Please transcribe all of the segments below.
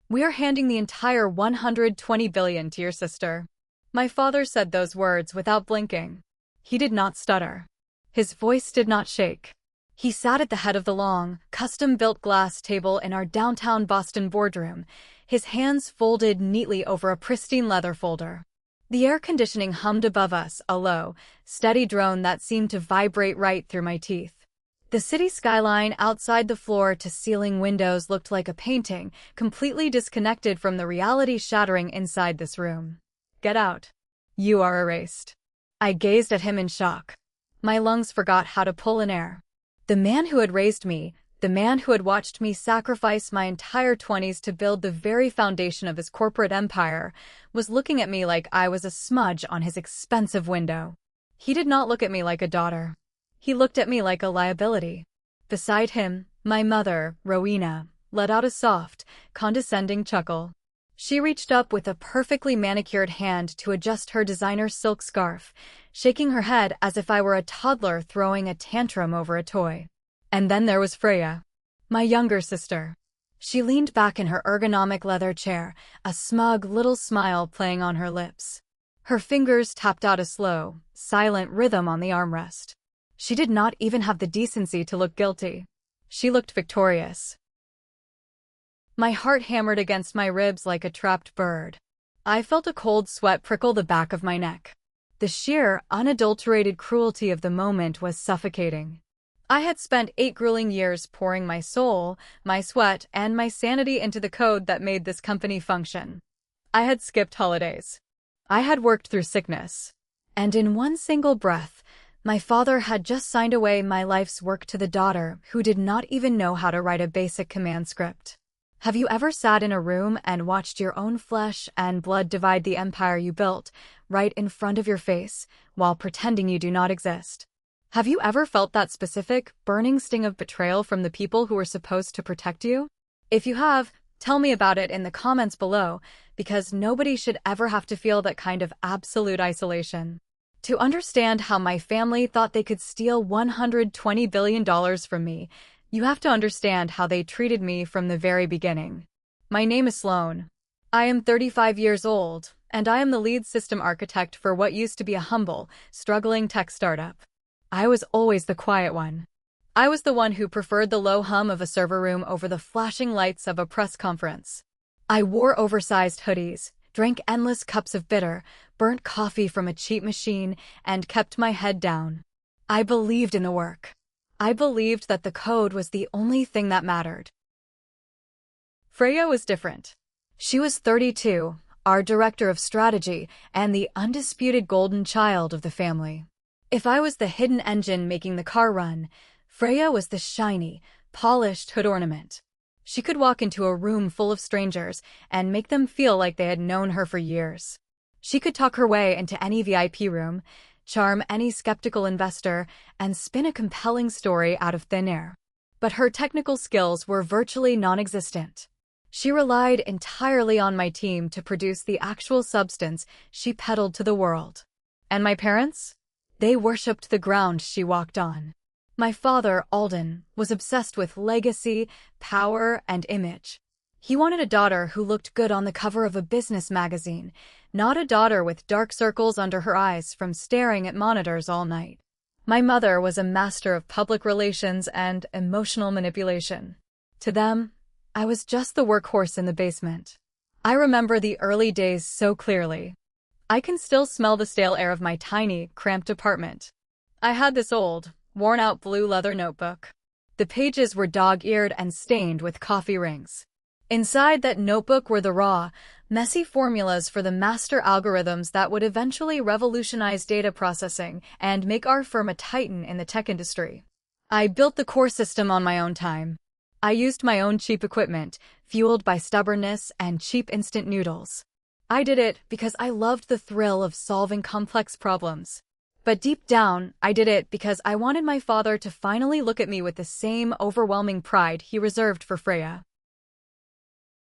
We are handing the entire 120 billion to your sister. My father said those words without blinking. He did not stutter. His voice did not shake. He sat at the head of the long, custom-built glass table in our downtown Boston boardroom, his hands folded neatly over a pristine leather folder. The air conditioning hummed above us, a low, steady drone that seemed to vibrate right through my teeth. The city skyline outside the floor-to-ceiling windows looked like a painting, completely disconnected from the reality shattering inside this room. Get out. You are erased. I gazed at him in shock. My lungs forgot how to pull in air. The man who had raised me, the man who had watched me sacrifice my entire 20s to build the very foundation of his corporate empire, was looking at me like I was a smudge on his expensive window. He did not look at me like a daughter. He looked at me like a liability. Beside him, my mother, Rowena, let out a soft, condescending chuckle. She reached up with a perfectly manicured hand to adjust her designer silk scarf, shaking her head as if I were a toddler throwing a tantrum over a toy. And then there was Freya, my younger sister. She leaned back in her ergonomic leather chair, a smug little smile playing on her lips. Her fingers tapped out a slow, silent rhythm on the armrest. She did not even have the decency to look guilty. She looked victorious. My heart hammered against my ribs like a trapped bird. I felt a cold sweat prickle the back of my neck. The sheer, unadulterated cruelty of the moment was suffocating. I had spent 8 grueling years pouring my soul, my sweat, and my sanity into the code that made this company function. I had skipped holidays. I had worked through sickness. And in one single breath, my father had just signed away my life's work to the daughter who did not even know how to write a basic command script. Have you ever sat in a room and watched your own flesh and blood divide the empire you built, right in front of your face, while pretending you do not exist? Have you ever felt that specific, burning sting of betrayal from the people who were supposed to protect you? If you have, tell me about it in the comments below, because nobody should ever have to feel that kind of absolute isolation. To understand how my family thought they could steal $120 billion from me, you have to understand how they treated me from the very beginning. My name is Sloan. I am 35 years old, and I am the lead system architect for what used to be a humble, struggling tech startup. I was always the quiet one. I was the one who preferred the low hum of a server room over the flashing lights of a press conference. I wore oversized hoodies, drank endless cups of bitter, burnt coffee from a cheap machine, and kept my head down. I believed in the work. I believed that the code was the only thing that mattered. Freya was different. She was 32, our director of strategy, and the undisputed golden child of the family. If I was the hidden engine making the car run, Freya was the shiny, polished hood ornament. She could walk into a room full of strangers and make them feel like they had known her for years. She could talk her way into any VIP room, charm any skeptical investor, and spin a compelling story out of thin air. But her technical skills were virtually non-existent. She relied entirely on my team to produce the actual substance she peddled to the world. And my parents? They worshipped the ground she walked on. My father, Alden, was obsessed with legacy, power, and image. He wanted a daughter who looked good on the cover of a business magazine, not a daughter with dark circles under her eyes from staring at monitors all night. My mother was a master of public relations and emotional manipulation. To them, I was just the workhorse in the basement. I remember the early days so clearly. I can still smell the stale air of my tiny, cramped apartment. I had this old, worn-out blue leather notebook. The pages were dog-eared and stained with coffee rings. Inside that notebook were the raw, messy formulas for the master algorithms that would eventually revolutionize data processing and make our firm a titan in the tech industry. I built the core system on my own time. I used my own cheap equipment, fueled by stubbornness and cheap instant noodles. I did it because I loved the thrill of solving complex problems. But deep down, I did it because I wanted my father to finally look at me with the same overwhelming pride he reserved for Freya.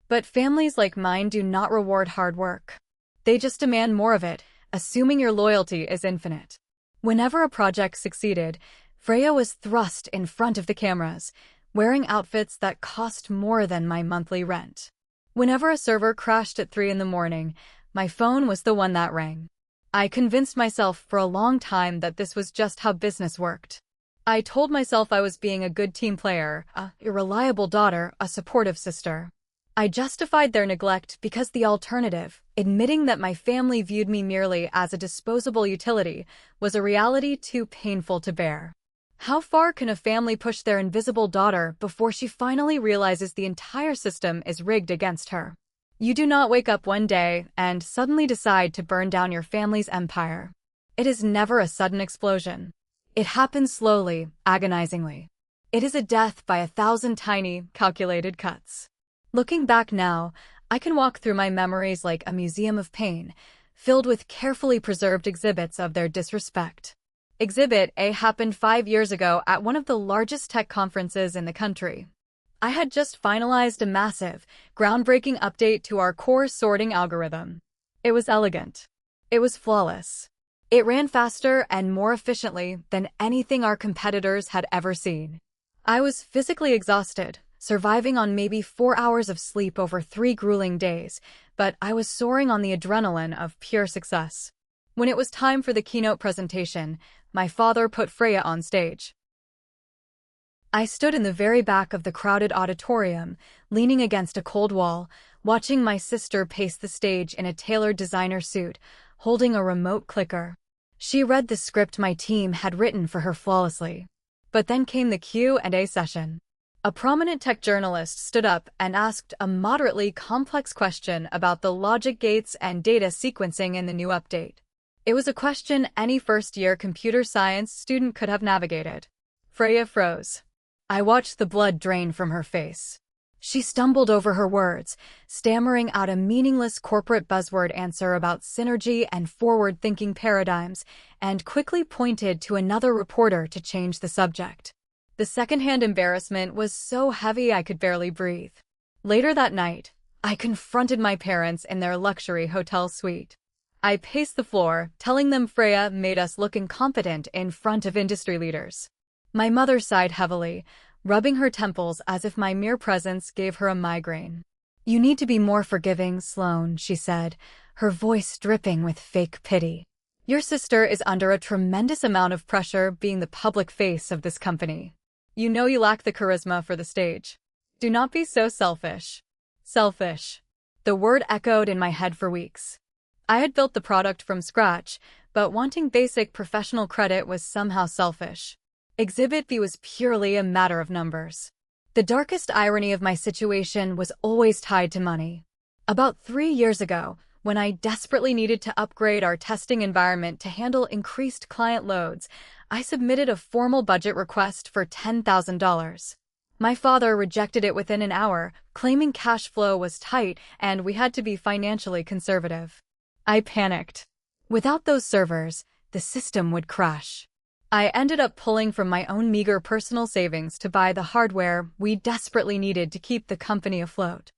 But families like mine do not reward hard work. They just demand more of it, assuming your loyalty is infinite. Whenever a project succeeded, Freya was thrust in front of the cameras, wearing outfits that cost more than my monthly rent. Whenever a server crashed at 3 in the morning, my phone was the one that rang. I convinced myself for a long time that this was just how business worked. I told myself I was being a good team player, a reliable daughter, a supportive sister. I justified their neglect because the alternative, admitting that my family viewed me merely as a disposable utility, was a reality too painful to bear. How far can a family push their invisible daughter before she finally realizes the entire system is rigged against her? You do not wake up one day and suddenly decide to burn down your family's empire. It is never a sudden explosion. It happens slowly, agonizingly. It is a death by 1,000 tiny, calculated cuts. Looking back now, I can walk through my memories like a museum of pain, filled with carefully preserved exhibits of their disrespect. Exhibit A happened 5 years ago at one of the largest tech conferences in the country. I had just finalized a massive, groundbreaking update to our core sorting algorithm. It was elegant. It was flawless. It ran faster and more efficiently than anything our competitors had ever seen. I was physically exhausted, surviving on maybe 4 hours of sleep over 3 grueling days, but I was soaring on the adrenaline of pure success. When it was time for the keynote presentation, my father put Freya on stage. I stood in the very back of the crowded auditorium, leaning against a cold wall, watching my sister pace the stage in a tailored designer suit, holding a remote clicker. She read the script my team had written for her flawlessly. But then came the Q&A session. A prominent tech journalist stood up and asked a moderately complex question about the logic gates and data sequencing in the new update. It was a question any first-year computer science student could have navigated. Freya froze. I watched the blood drain from her face. She stumbled over her words, stammering out a meaningless corporate buzzword answer about synergy and forward-thinking paradigms, and quickly pointed to another reporter to change the subject. The secondhand embarrassment was so heavy I could barely breathe. Later that night, I confronted my parents in their luxury hotel suite. I paced the floor, telling them Freya made us look incompetent in front of industry leaders. My mother sighed heavily, rubbing her temples as if my mere presence gave her a migraine. "You need to be more forgiving, Sloane," she said, her voice dripping with fake pity. "Your sister is under a tremendous amount of pressure being the public face of this company. You know you lack the charisma for the stage. Do not be so selfish." Selfish. The word echoed in my head for weeks. I had built the product from scratch, but wanting basic professional credit was somehow selfish. Exhibit B was purely a matter of numbers. The darkest irony of my situation was always tied to money. About 3 years ago, when I desperately needed to upgrade our testing environment to handle increased client loads, I submitted a formal budget request for $10,000. My father rejected it within an hour, claiming cash flow was tight and we had to be financially conservative. I panicked. Without those servers, the system would crash. I ended up pulling from my own meager personal savings to buy the hardware we desperately needed to keep the company afloat.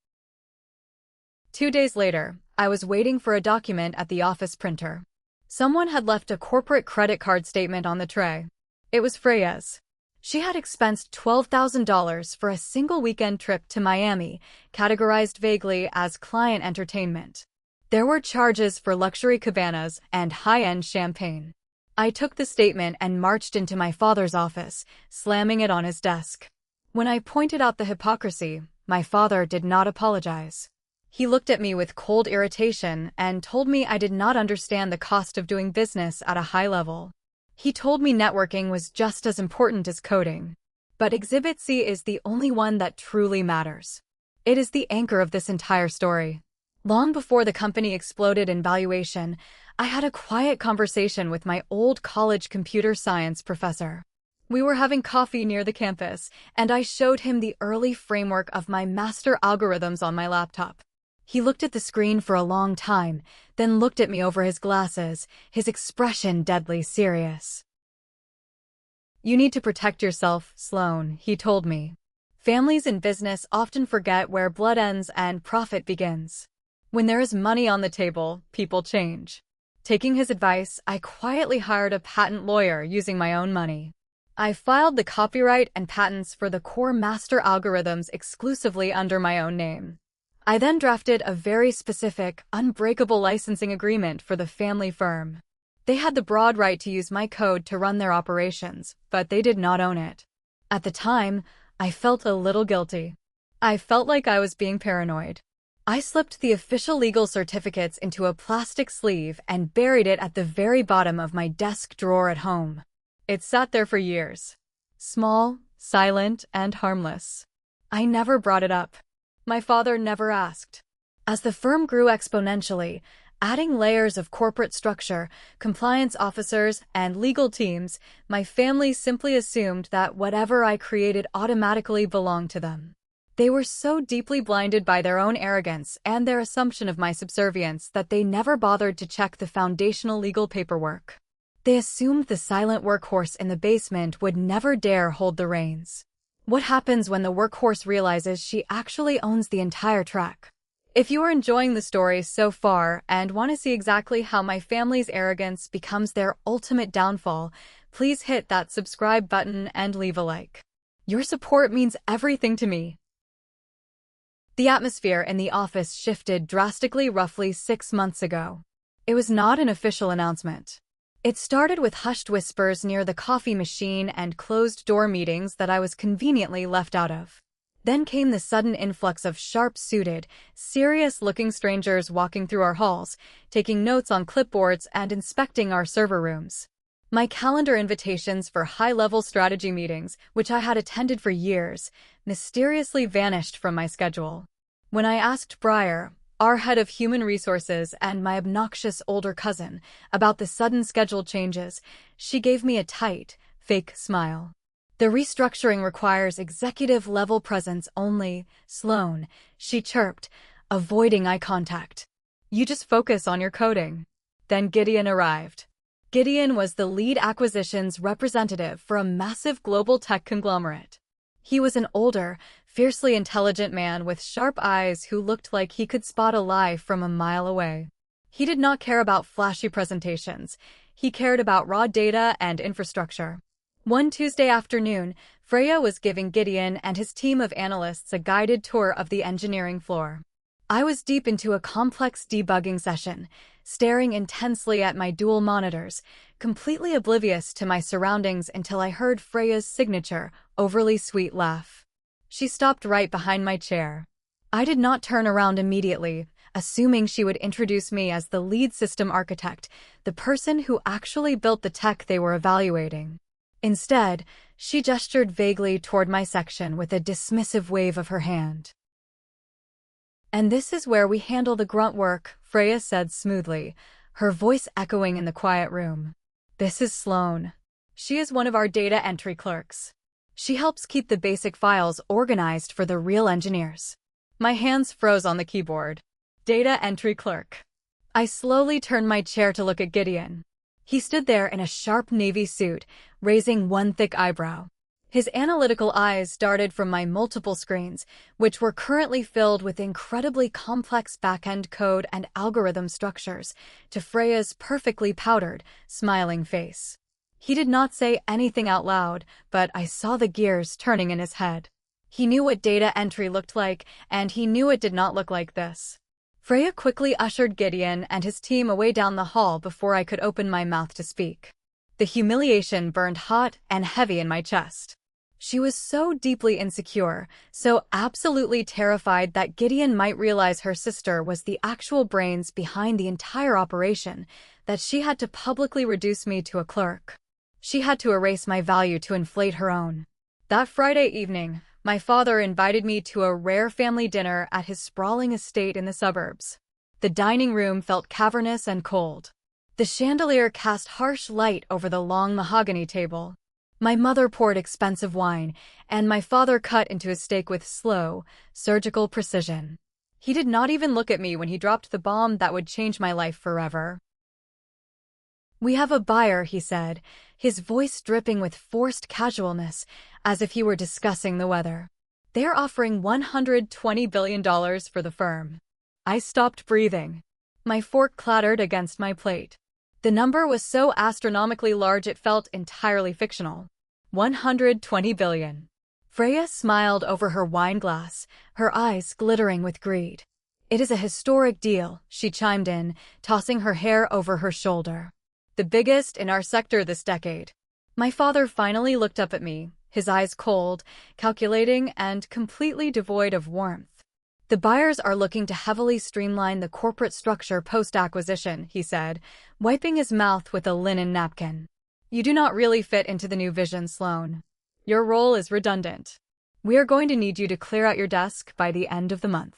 2 days later, I was waiting for a document at the office printer. Someone had left a corporate credit card statement on the tray. It was Freya's. She had expensed $12,000 for a single weekend trip to Miami, categorized vaguely as client entertainment. There were charges for luxury cabanas and high-end champagne. I took the statement and marched into my father's office, slamming it on his desk. When I pointed out the hypocrisy, my father did not apologize. He looked at me with cold irritation and told me I did not understand the cost of doing business at a high level. He told me networking was just as important as coding. But Exhibit C is the only one that truly matters. It is the anchor of this entire story. Long before the company exploded in valuation, I had a quiet conversation with my old college computer science professor. We were having coffee near the campus, and I showed him the early framework of my master algorithms on my laptop. He looked at the screen for a long time, then looked at me over his glasses, his expression deadly serious. "You need to protect yourself, Sloane," he told me. "Families in business often forget where blood ends and profit begins. When there is money on the table, people change." Taking his advice, I quietly hired a patent lawyer using my own money. I filed the copyright and patents for the core master algorithms exclusively under my own name. I then drafted a very specific, unbreakable licensing agreement for the family firm. They had the broad right to use my code to run their operations, but they did not own it. At the time, I felt a little guilty. I felt like I was being paranoid. I slipped the official legal certificates into a plastic sleeve and buried it at the very bottom of my desk drawer at home. It sat there for years. Small, silent, and harmless. I never brought it up. My father never asked. As the firm grew exponentially, adding layers of corporate structure, compliance officers, and legal teams, my family simply assumed that whatever I created automatically belonged to them. They were so deeply blinded by their own arrogance and their assumption of my subservience that they never bothered to check the foundational legal paperwork. They assumed the silent workhorse in the basement would never dare hold the reins. What happens when the workhorse realizes she actually owns the entire track? If you are enjoying the story so far and want to see exactly how my family's arrogance becomes their ultimate downfall, please hit that subscribe button and leave a like. Your support means everything to me. The atmosphere in the office shifted drastically roughly 6 months ago. It was not an official announcement. It started with hushed whispers near the coffee machine and closed-door meetings that I was conveniently left out of. Then came the sudden influx of sharp-suited, serious-looking strangers walking through our halls, taking notes on clipboards and inspecting our server rooms. My calendar invitations for high-level strategy meetings, which I had attended for years, mysteriously vanished from my schedule. When I asked Briar, our head of human resources, and my obnoxious older cousin about the sudden schedule changes, she gave me a tight, fake smile. The restructuring requires executive-level presence only, Sloan, she chirped, avoiding eye contact. You just focus on your coding. Then Gideon arrived. Gideon was the lead acquisitions representative for a massive global tech conglomerate. He was an older, fiercely intelligent man with sharp eyes who looked like he could spot a lie from a mile away. He did not care about flashy presentations. He cared about raw data and infrastructure. One Tuesday afternoon, Freya was giving Gideon and his team of analysts a guided tour of the engineering floor. I was deep into a complex debugging session, staring intensely at my dual monitors, completely oblivious to my surroundings until I heard Freya's signature, overly sweet laugh. She stopped right behind my chair. I did not turn around immediately, assuming she would introduce me as the lead system architect, the person who actually built the tech they were evaluating. Instead, she gestured vaguely toward my section with a dismissive wave of her hand. And this is where we handle the grunt work, Freya said smoothly, her voice echoing in the quiet room. This is Sloan. She is one of our data entry clerks. She helps keep the basic files organized for the real engineers. My hands froze on the keyboard. Data entry clerk. I slowly turned my chair to look at Gideon. He stood there in a sharp navy suit, raising one thick eyebrow. His analytical eyes darted from my multiple screens, which were currently filled with incredibly complex back-end code and algorithm structures, to Freya's perfectly powdered, smiling face. He did not say anything out loud, but I saw the gears turning in his head. He knew what data entry looked like, and he knew it did not look like this. Freya quickly ushered Gideon and his team away down the hall before I could open my mouth to speak. The humiliation burned hot and heavy in my chest. She was so deeply insecure, so absolutely terrified that Gideon might realize her sister was the actual brains behind the entire operation, that she had to publicly reduce me to a clerk. She had to erase my value to inflate her own. That Friday evening, my father invited me to a rare family dinner at his sprawling estate in the suburbs. The dining room felt cavernous and cold. The chandelier cast harsh light over the long mahogany table. My mother poured expensive wine, and my father cut into a steak with slow, surgical precision. He did not even look at me when he dropped the bomb that would change my life forever. We have a buyer, he said, his voice dripping with forced casualness, as if he were discussing the weather. They're offering $120 billion for the firm. I stopped breathing. My fork clattered against my plate. The number was so astronomically large it felt entirely fictional. 120 billion. Freya smiled over her wine glass, her eyes glittering with greed. It is a historic deal, she chimed in, tossing her hair over her shoulder. The biggest in our sector this decade. My father finally looked up at me, his eyes cold, calculating, and completely devoid of warmth. The buyers are looking to heavily streamline the corporate structure post-acquisition, he said, wiping his mouth with a linen napkin. You do not really fit into the new vision, Sloan. Your role is redundant. We are going to need you to clear out your desk by the end of the month.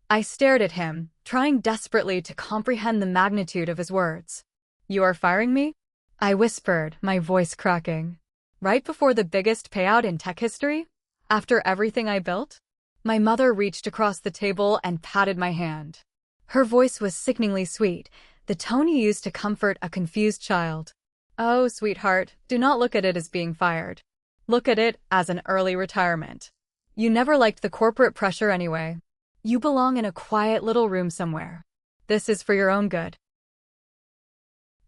I stared at him, trying desperately to comprehend the magnitude of his words. You are firing me? I whispered, my voice cracking. Right before the biggest payout in tech history? After everything I built? My mother reached across the table and patted my hand. Her voice was sickeningly sweet, the tone you use to comfort a confused child. Oh, sweetheart, do not look at it as being fired. Look at it as an early retirement. You never liked the corporate pressure anyway. You belong in a quiet little room somewhere. This is for your own good.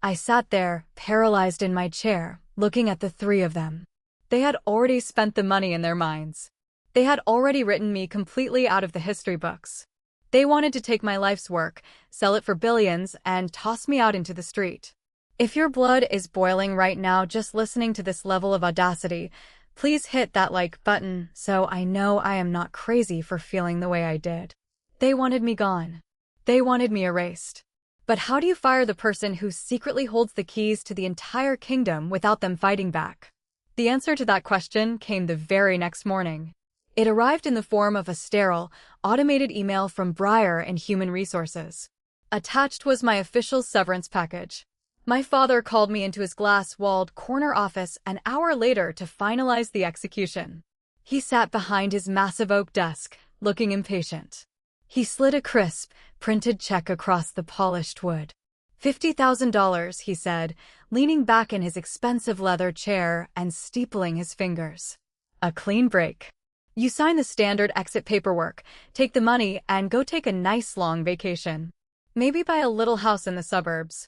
I sat there, paralyzed in my chair, looking at the three of them. They had already spent the money in their minds. They had already written me completely out of the history books. They wanted to take my life's work, sell it for billions, and toss me out into the street. If your blood is boiling right now just listening to this level of audacity, please hit that like button so I know I am not crazy for feeling the way I did. They wanted me gone. They wanted me erased. But how do you fire the person who secretly holds the keys to the entire kingdom without them fighting back? The answer to that question came the very next morning. It arrived in the form of a sterile, automated email from Breyer in Human Resources. Attached was my official severance package. My father called me into his glass-walled corner office an hour later to finalize the execution. He sat behind his massive oak desk, looking impatient. He slid a crisp, printed check across the polished wood. $50,000, he said, leaning back in his expensive leather chair and steepling his fingers. A clean break. You sign the standard exit paperwork, take the money, and go take a nice long vacation. Maybe buy a little house in the suburbs.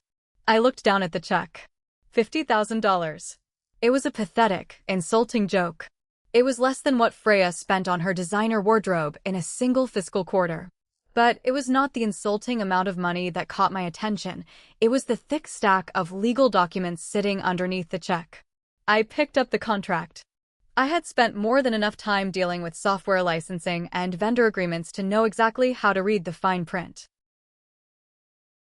I looked down at the check. $50,000. It was a pathetic, insulting joke. It was less than what Freya spent on her designer wardrobe in a single fiscal quarter. But it was not the insulting amount of money that caught my attention. It was the thick stack of legal documents sitting underneath the check. I picked up the contract. I had spent more than enough time dealing with software licensing and vendor agreements to know exactly how to read the fine print.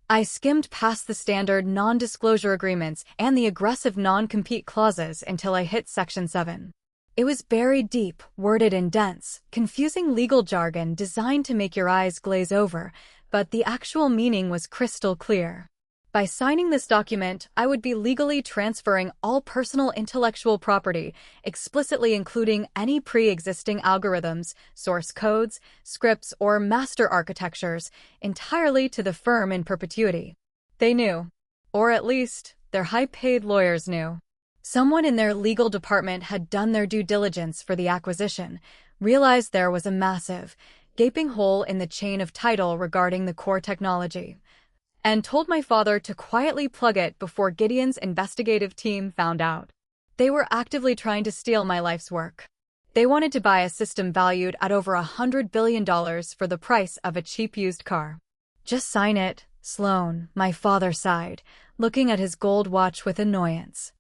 I skimmed past the standard non-disclosure agreements and the aggressive non-compete clauses until I hit Section 7. It was buried deep, worded in dense, confusing legal jargon designed to make your eyes glaze over, but the actual meaning was crystal clear. By signing this document, I would be legally transferring all personal intellectual property, explicitly including any pre-existing algorithms, source codes, scripts, or master architectures, entirely to the firm in perpetuity. They knew. Or at least, their high-paid lawyers knew. Someone in their legal department had done their due diligence for the acquisition, realized there was a massive, gaping hole in the chain of title regarding the core technology, and told my father to quietly plug it before Gideon's investigative team found out. They were actively trying to steal my life's work. They wanted to buy a system valued at over $100 billion for the price of a cheap used car. Just sign it, Sloan, my father sighed, looking at his gold watch with annoyance.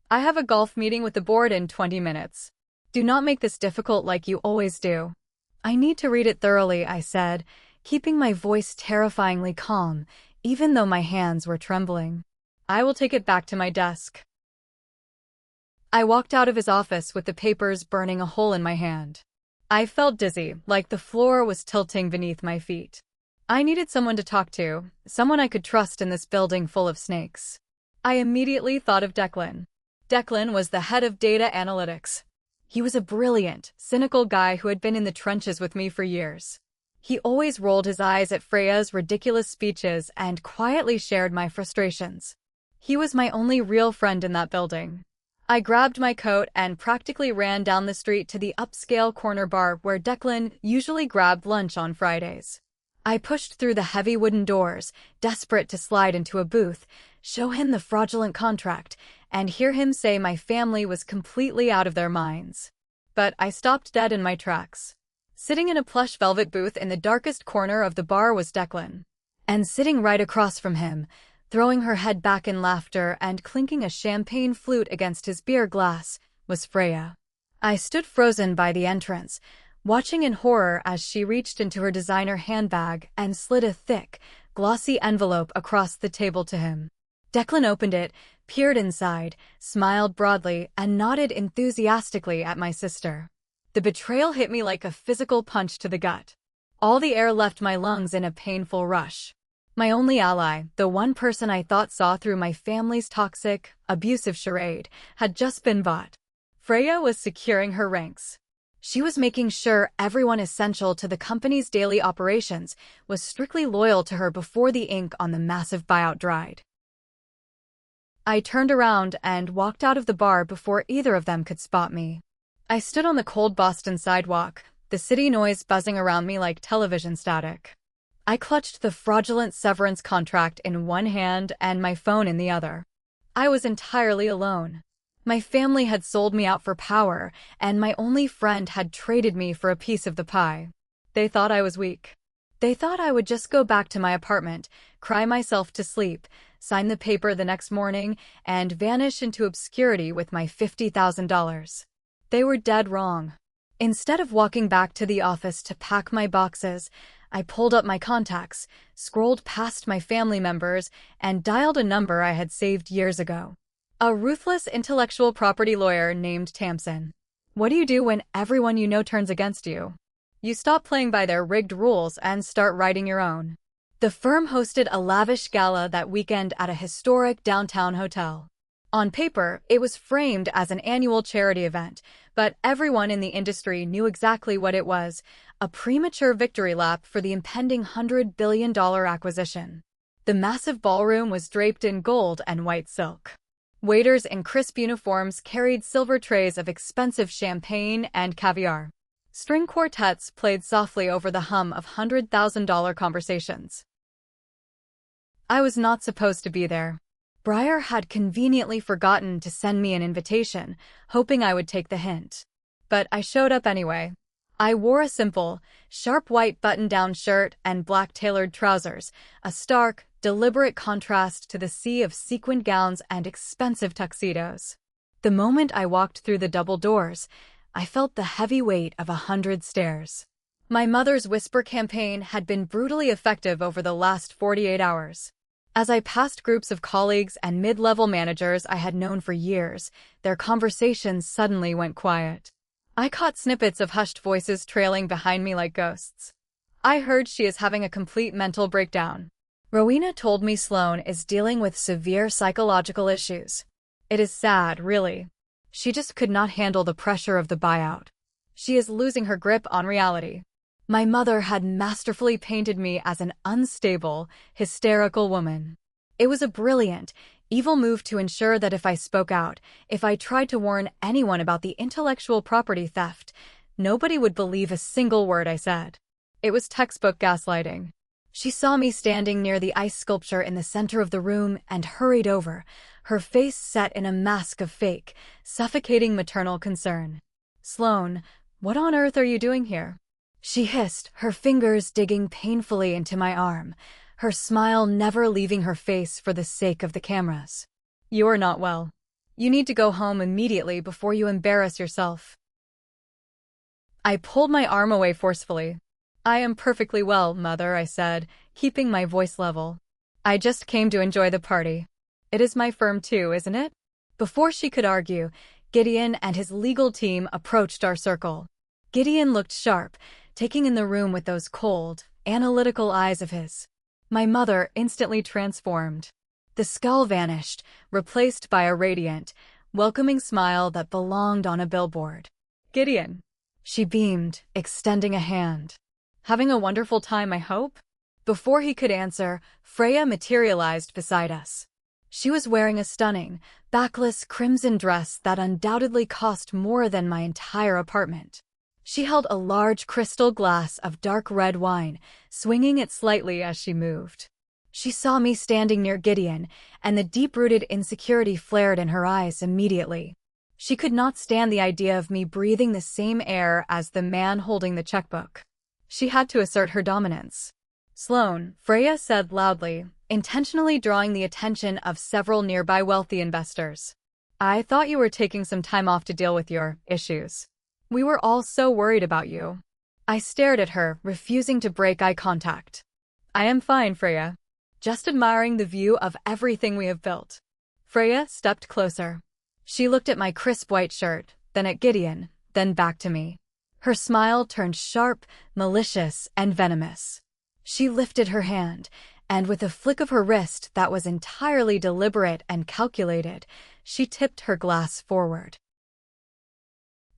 I have a golf meeting with the board in 20 minutes. Do not make this difficult like you always do. I need to read it thoroughly, I said, keeping my voice terrifyingly calm, even though my hands were trembling. I will take it back to my desk. I walked out of his office with the papers burning a hole in my hand. I felt dizzy, like the floor was tilting beneath my feet. I needed someone to talk to, someone I could trust in this building full of snakes. I immediately thought of Declan. Declan was the head of data analytics. He was a brilliant, cynical guy who had been in the trenches with me for years. He always rolled his eyes at Freya's ridiculous speeches and quietly shared my frustrations. He was my only real friend in that building. I grabbed my coat and practically ran down the street to the upscale corner bar where Declan usually grabbed lunch on Fridays. I pushed through the heavy wooden doors, desperate to slide into a booth, show him the fraudulent contract, and hear him say my family was completely out of their minds. But I stopped dead in my tracks. Sitting in a plush velvet booth in the darkest corner of the bar was Declan. And sitting right across from him, throwing her head back in laughter and clinking a champagne flute against his beer glass, was Freya. I stood frozen by the entrance, watching in horror as she reached into her designer handbag and slid a thick, glossy envelope across the table to him. Declan opened it, peered inside, smiled broadly, and nodded enthusiastically at my sister. The betrayal hit me like a physical punch to the gut. All the air left my lungs in a painful rush. My only ally, the one person I thought saw through my family's toxic, abusive charade, had just been bought. Freya was securing her ranks. She was making sure everyone essential to the company's daily operations was strictly loyal to her before the ink on the massive buyout dried. I turned around and walked out of the bar before either of them could spot me. I stood on the cold Boston sidewalk, the city noise buzzing around me like television static. I clutched the fraudulent severance contract in one hand and my phone in the other. I was entirely alone. My family had sold me out for power, and my only friend had traded me for a piece of the pie. They thought I was weak. They thought I would just go back to my apartment, cry myself to sleep, sign the paper the next morning, and vanish into obscurity with my $50,000. They were dead wrong. Instead of walking back to the office to pack my boxes, I pulled up my contacts, scrolled past my family members, and dialed a number I had saved years ago. A ruthless intellectual property lawyer named Tamsin. What do you do when everyone you know turns against you? You stop playing by their rigged rules and start writing your own. The firm hosted a lavish gala that weekend at a historic downtown hotel. On paper, it was framed as an annual charity event, but everyone in the industry knew exactly what it was, a premature victory lap for the impending $100 billion acquisition. The massive ballroom was draped in gold and white silk. Waiters in crisp uniforms carried silver trays of expensive champagne and caviar. String quartets played softly over the hum of $100,000 conversations. I was not supposed to be there. Breyer had conveniently forgotten to send me an invitation, hoping I would take the hint. But I showed up anyway. I wore a simple, sharp white button-down shirt and black tailored trousers, a stark, deliberate contrast to the sea of sequined gowns and expensive tuxedos. The moment I walked through the double doors, I felt the heavy weight of 100 stairs. My mother's whisper campaign had been brutally effective over the last 48 hours. As I passed groups of colleagues and mid-level managers I had known for years, their conversations suddenly went quiet. I caught snippets of hushed voices trailing behind me like ghosts. I heard she is having a complete mental breakdown. Rowena told me Sloane is dealing with severe psychological issues. It is sad, really. She just could not handle the pressure of the buyout. She is losing her grip on reality. My mother had masterfully painted me as an unstable, hysterical woman. It was a brilliant, evil move to ensure that if I spoke out, if I tried to warn anyone about the intellectual property theft, nobody would believe a single word I said. It was textbook gaslighting. She saw me standing near the ice sculpture in the center of the room and hurried over, her face set in a mask of fake, suffocating maternal concern. "Sloane, what on earth are you doing here?" She hissed, her fingers digging painfully into my arm, her smile never leaving her face for the sake of the cameras. "You are not well. You need to go home immediately before you embarrass yourself." I pulled my arm away forcefully. "I am perfectly well, Mother," I said, keeping my voice level. "I just came to enjoy the party. It is my firm too, isn't it?" Before she could argue, Gideon and his legal team approached our circle. Gideon looked sharp, taking in the room with those cold, analytical eyes of his. My mother instantly transformed. The scowl vanished, replaced by a radiant, welcoming smile that belonged on a billboard. "Gideon." She beamed, extending a hand. "Having a wonderful time, I hope?" Before he could answer, Freya materialized beside us. She was wearing a stunning, backless crimson dress that undoubtedly cost more than my entire apartment. She held a large crystal glass of dark red wine, swinging it slightly as she moved. She saw me standing near Gideon, and the deep-rooted insecurity flared in her eyes immediately. She could not stand the idea of me breathing the same air as the man holding the checkbook. She had to assert her dominance. "Sloan," Freya said loudly, intentionally drawing the attention of several nearby wealthy investors. "I thought you were taking some time off to deal with your issues. We were all so worried about you." I stared at her, refusing to break eye contact. "I am fine, Freya. Just admiring the view of everything we have built." Freya stepped closer. She looked at my crisp white shirt, then at Gideon, then back to me. Her smile turned sharp, malicious, and venomous. She lifted her hand, and with a flick of her wrist that was entirely deliberate and calculated, she tipped her glass forward.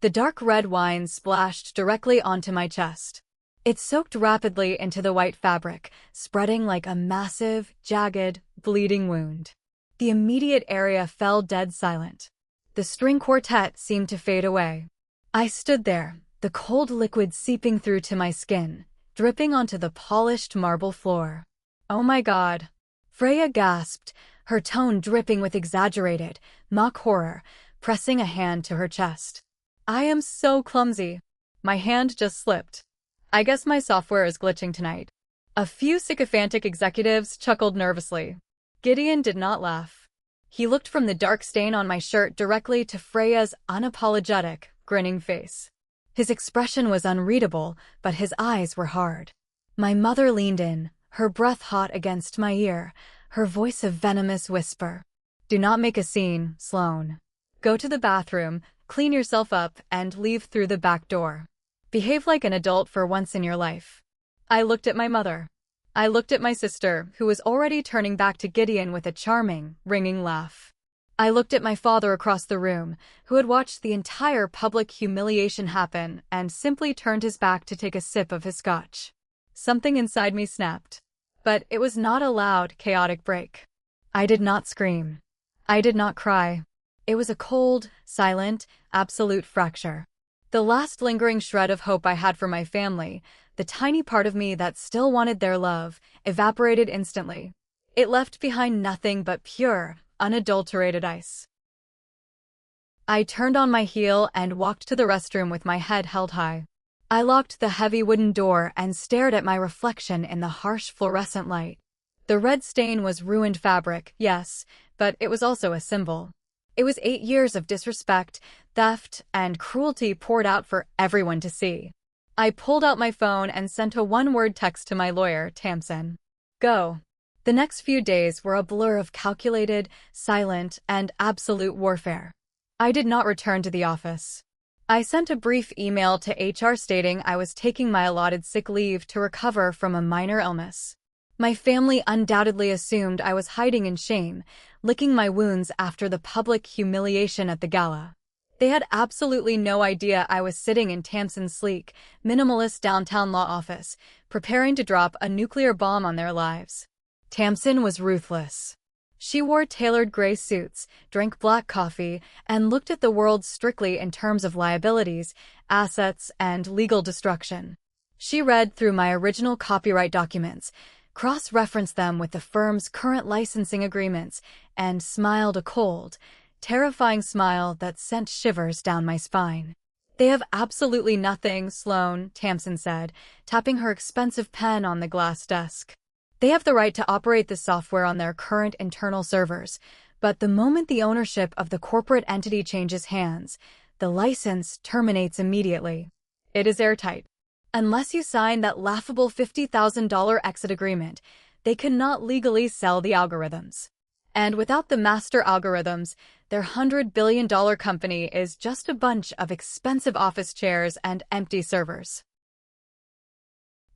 The dark red wine splashed directly onto my chest. It soaked rapidly into the white fabric, spreading like a massive, jagged, bleeding wound. The immediate area fell dead silent. The string quartet seemed to fade away. I stood there, the cold liquid seeping through to my skin, dripping onto the polished marble floor. "Oh my God," Freya gasped, her tone dripping with exaggerated, mock horror, pressing a hand to her chest. "I am so clumsy. My hand just slipped. I guess my software is glitching tonight." A few sycophantic executives chuckled nervously. Gideon did not laugh. He looked from the dark stain on my shirt directly to Freya's unapologetic, grinning face. His expression was unreadable, but his eyes were hard. My mother leaned in, her breath hot against my ear, her voice a venomous whisper. "Do not make a scene, Sloan. Go to the bathroom, clean yourself up, and leave through the back door. Behave like an adult for once in your life." I looked at my mother. I looked at my sister, who was already turning back to Gideon with a charming, ringing laugh. I looked at my father across the room, who had watched the entire public humiliation happen and simply turned his back to take a sip of his scotch. Something inside me snapped. But it was not a loud, chaotic break. I did not scream. I did not cry. It was a cold, silent, absolute fracture. The last lingering shred of hope I had for my family, the tiny part of me that still wanted their love, evaporated instantly. It left behind nothing but pure, unadulterated ice. I turned on my heel and walked to the restroom with my head held high. I locked the heavy wooden door and stared at my reflection in the harsh fluorescent light. The red stain was ruined fabric, yes, but it was also a symbol. It was 8 years of disrespect, theft, and cruelty poured out for everyone to see. I pulled out my phone and sent a one-word text to my lawyer, Tamsin. "Go." The next few days were a blur of calculated, silent, and absolute warfare. I did not return to the office. I sent a brief email to HR stating I was taking my allotted sick leave to recover from a minor illness. My family undoubtedly assumed I was hiding in shame, licking my wounds after the public humiliation at the gala. They had absolutely no idea I was sitting in Tamsin's sleek, minimalist downtown law office, preparing to drop a nuclear bomb on their lives. Tamsin was ruthless. She wore tailored gray suits, drank black coffee, and looked at the world strictly in terms of liabilities, assets, and legal destruction. She read through my original copyright documents, cross-referenced them with the firm's current licensing agreements, and smiled a cold, terrifying smile that sent shivers down my spine. "They have absolutely nothing, Sloan," Tamsin said, tapping her expensive pen on the glass desk. "They have the right to operate the software on their current internal servers, but the moment the ownership of the corporate entity changes hands, the license terminates immediately. It is airtight. Unless you sign that laughable $50,000 exit agreement, they cannot legally sell the algorithms. And without the master algorithms, their $100 billion company is just a bunch of expensive office chairs and empty servers.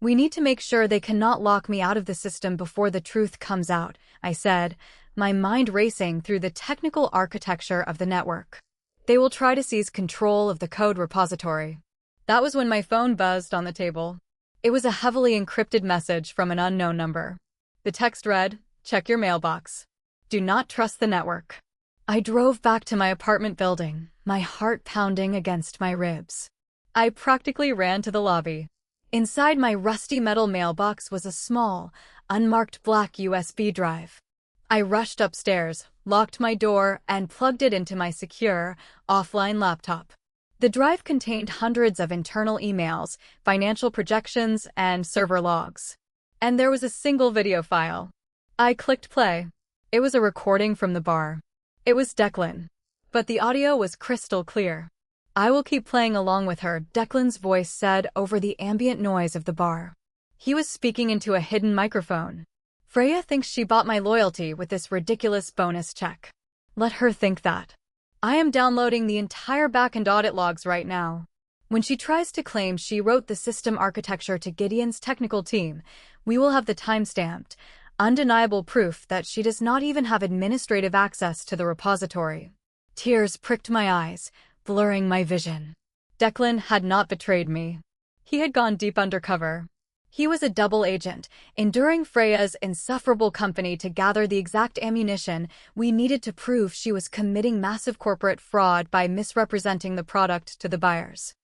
We need to make sure they cannot lock me out of the system before the truth comes out," I said, my mind racing through the technical architecture of the network. "They will try to seize control of the code repository." That was when my phone buzzed on the table. It was a heavily encrypted message from an unknown number. The text read, "Check your mailbox. Do not trust the network." I drove back to my apartment building, my heart pounding against my ribs. I practically ran to the lobby. Inside my rusty metal mailbox was a small, unmarked black USB drive. I rushed upstairs, locked my door, and plugged it into my secure, offline laptop. The drive contained hundreds of internal emails, financial projections, and server logs. And there was a single video file. I clicked play. It was a recording from the bar. It was Declan. But the audio was crystal clear. "I will keep playing along with her," Declan's voice said over the ambient noise of the bar. He was speaking into a hidden microphone. "Freya thinks she bought my loyalty with this ridiculous bonus check. Let her think that. I am downloading the entire backend audit logs right now. When she tries to claim she wrote the system architecture to Gideon's technical team, we will have the time-stamped, undeniable proof that she does not even have administrative access to the repository." Tears pricked my eyes, blurring my vision. Declan had not betrayed me. He had gone deep undercover. He was a double agent, enduring Freya's insufferable company to gather the exact ammunition we needed to prove she was committing massive corporate fraud by misrepresenting the product to the buyers.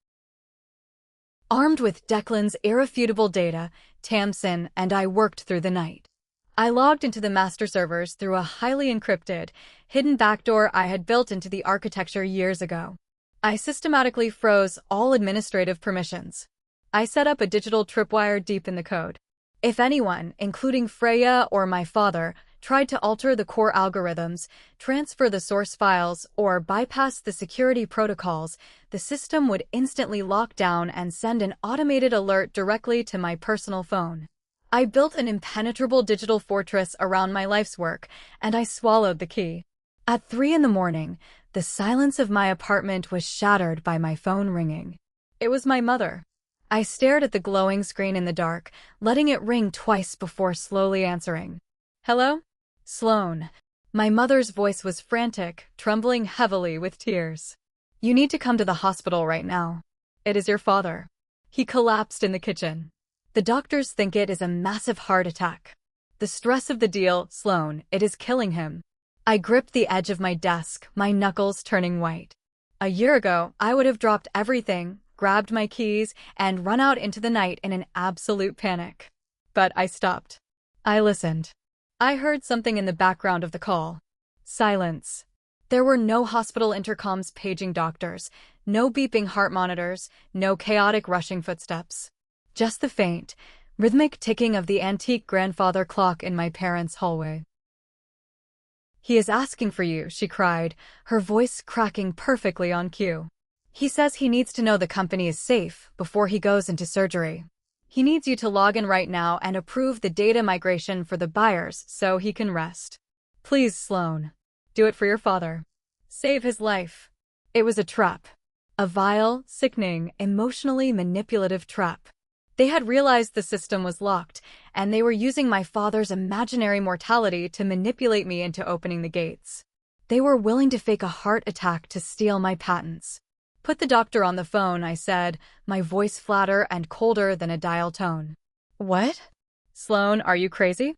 Armed with Declan's irrefutable data, Tamsin and I worked through the night. I logged into the master servers through a highly encrypted, hidden backdoor I had built into the architecture years ago. I systematically froze all administrative permissions. I set up a digital tripwire deep in the code. If anyone, including Freya or my father, tried to alter the core algorithms, transfer the source files, or bypass the security protocols, the system would instantly lock down and send an automated alert directly to my personal phone. I built an impenetrable digital fortress around my life's work, and I swallowed the key. At 3 a.m, the silence of my apartment was shattered by my phone ringing. It was my mother. I stared at the glowing screen in the dark, letting it ring twice before slowly answering. "Hello? Sloan." My mother's voice was frantic, trembling heavily with tears. "You need to come to the hospital right now. It is your father. He collapsed in the kitchen. The doctors think it is a massive heart attack. The stress of the deal, Sloan, it is killing him." I gripped the edge of my desk, my knuckles turning white. A year ago, I would have dropped everything, grabbed my keys, and run out into the night in an absolute panic. But I stopped. I listened. I heard something in the background of the call. Silence. There were no hospital intercoms paging doctors, no beeping heart monitors, no chaotic rushing footsteps. Just the faint, rhythmic ticking of the antique grandfather clock in my parents' hallway. "He is asking for you," she cried, her voice cracking perfectly on cue. "He says he needs to know the company is safe before he goes into surgery. He needs you to log in right now and approve the data migration for the buyers so he can rest. Please, Sloan. Do it for your father. Save his life." It was a trap. A vile, sickening, emotionally manipulative trap. They had realized the system was locked, and they were using my father's imaginary mortality to manipulate me into opening the gates. They were willing to fake a heart attack to steal my patents. "Put the doctor on the phone," I said, my voice flatter and colder than a dial tone. "What? Sloan, are you crazy?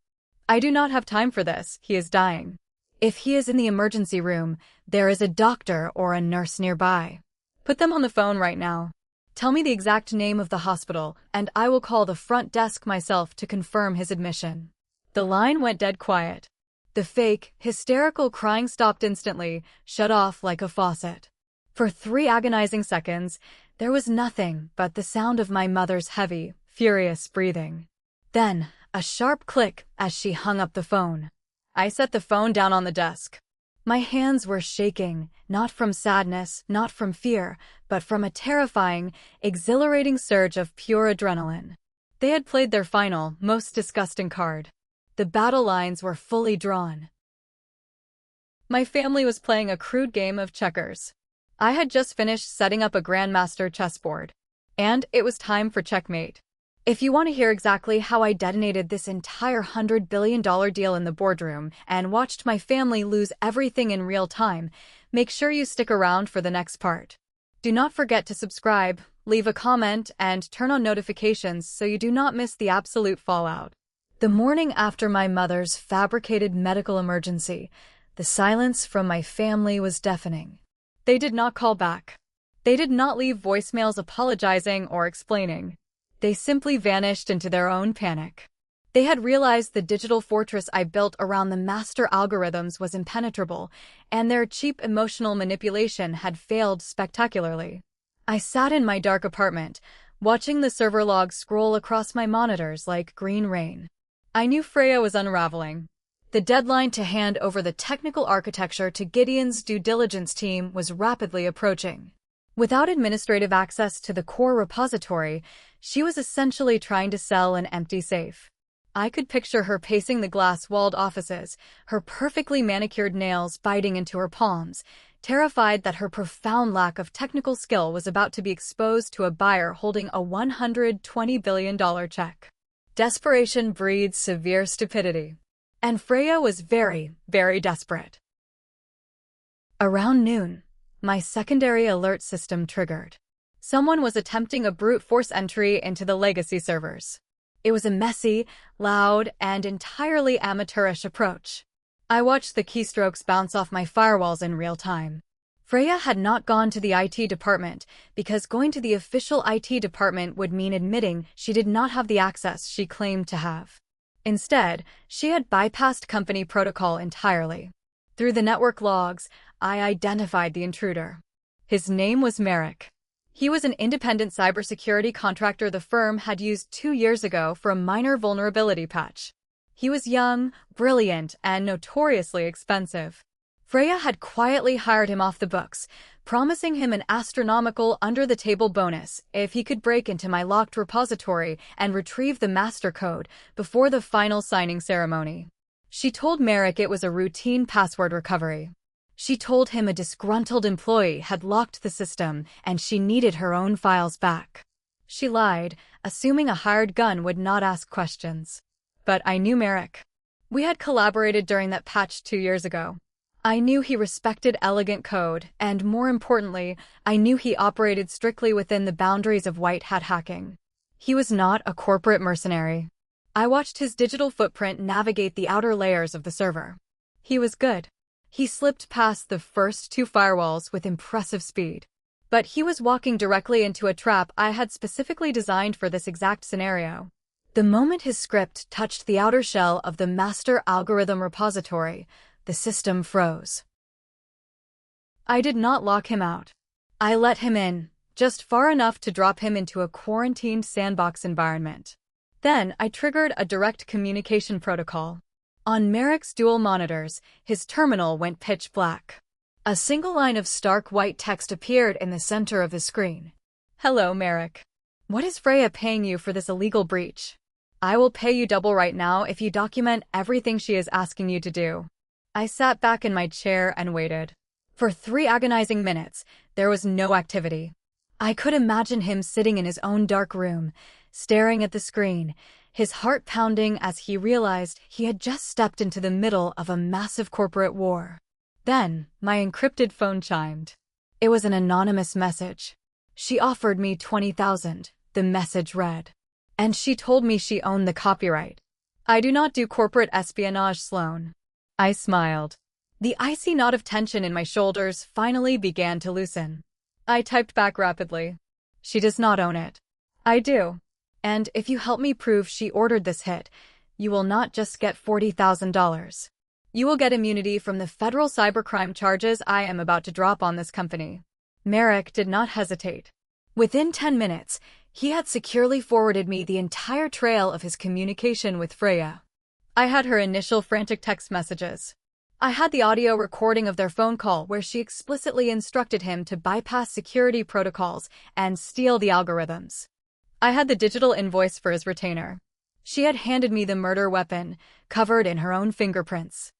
I do not have time for this. He is dying. If he is in the emergency room, there is a doctor or a nurse nearby. Put them on the phone right now. Tell me the exact name of the hospital, and I will call the front desk myself to confirm his admission." The line went dead quiet. The fake, hysterical crying stopped instantly, shut off like a faucet. For 3 agonizing seconds, there was nothing but the sound of my mother's heavy, furious breathing. Then, a sharp click as she hung up the phone. I set the phone down on the desk. My hands were shaking, not from sadness, not from fear, but from a terrifying, exhilarating surge of pure adrenaline. They had played their final, most disgusting card. The battle lines were fully drawn. My family was playing a crude game of checkers. I had just finished setting up a grandmaster chessboard. And it was time for checkmate. If you want to hear exactly how I detonated this entire $100 billion deal in the boardroom and watched my family lose everything in real time, make sure you stick around for the next part. Do not forget to subscribe, leave a comment, and turn on notifications so you do not miss the absolute fallout. The morning after my mother's fabricated medical emergency, the silence from my family was deafening. They did not call back. They did not leave voicemails apologizing or explaining. They simply vanished into their own panic. They had realized the digital fortress I built around the master algorithms was impenetrable, and their cheap emotional manipulation had failed spectacularly. I sat in my dark apartment, watching the server logs scroll across my monitors like green rain. I knew Freya was unraveling. The deadline to hand over the technical architecture to Gideon's due diligence team was rapidly approaching. Without administrative access to the core repository, she was essentially trying to sell an empty safe. I could picture her pacing the glass-walled offices, her perfectly manicured nails biting into her palms, terrified that her profound lack of technical skill was about to be exposed to a buyer holding a $120 billion check. Desperation breeds severe stupidity. And Freya was very, very desperate. Around noon, my secondary alert system triggered. Someone was attempting a brute force entry into the legacy servers. It was a messy, loud, and entirely amateurish approach. I watched the keystrokes bounce off my firewalls in real time. Freya had not gone to the IT department because going to the official IT department would mean admitting she did not have the access she claimed to have. Instead, she had bypassed company protocol entirely. Through the network logs, I identified the intruder. His name was Merrick. He was an independent cybersecurity contractor the firm had used 2 years ago for a minor vulnerability patch. He was young, brilliant, and notoriously expensive. Freya had quietly hired him off the books, promising him an astronomical under-the-table bonus if he could break into my locked repository and retrieve the master code before the final signing ceremony. She told Merrick it was a routine password recovery. She told him a disgruntled employee had locked the system and she needed her own files back. She lied, assuming a hired gun would not ask questions. But I knew Merrick. We had collaborated during that patch 2 years ago. I knew he respected elegant code, and more importantly, I knew he operated strictly within the boundaries of white hat hacking. He was not a corporate mercenary. I watched his digital footprint navigate the outer layers of the server. He was good. He slipped past the first 2 firewalls with impressive speed. But he was walking directly into a trap I had specifically designed for this exact scenario. The moment his script touched the outer shell of the master algorithm repository, the system froze. I did not lock him out. I let him in, just far enough to drop him into a quarantined sandbox environment. Then I triggered a direct communication protocol. On Merrick's dual monitors, his terminal went pitch black. A single line of stark white text appeared in the center of the screen. Hello, Merrick. What is Freya paying you for this illegal breach? I will pay you double right now if you document everything she is asking you to do. I sat back in my chair and waited. For 3 agonizing minutes, there was no activity. I could imagine him sitting in his own dark room, staring at the screen, his heart pounding as he realized he had just stepped into the middle of a massive corporate war. Then, my encrypted phone chimed. It was an anonymous message. She offered me $20,000, the message read. And she told me she owned the copyright. I do not do corporate espionage, Sloan. I smiled. The icy knot of tension in my shoulders finally began to loosen. I typed back rapidly. She does not own it. I do. And if you help me prove she ordered this hit, you will not just get $40,000. You will get immunity from the federal cybercrime charges I am about to drop on this company. Merrick did not hesitate. Within 10 minutes, he had securely forwarded me the entire trail of his communication with Freya. I had her initial frantic text messages. I had the audio recording of their phone call where she explicitly instructed him to bypass security protocols and steal the algorithms. I had the digital invoice for his retainer. She had handed me the murder weapon, covered in her own fingerprints.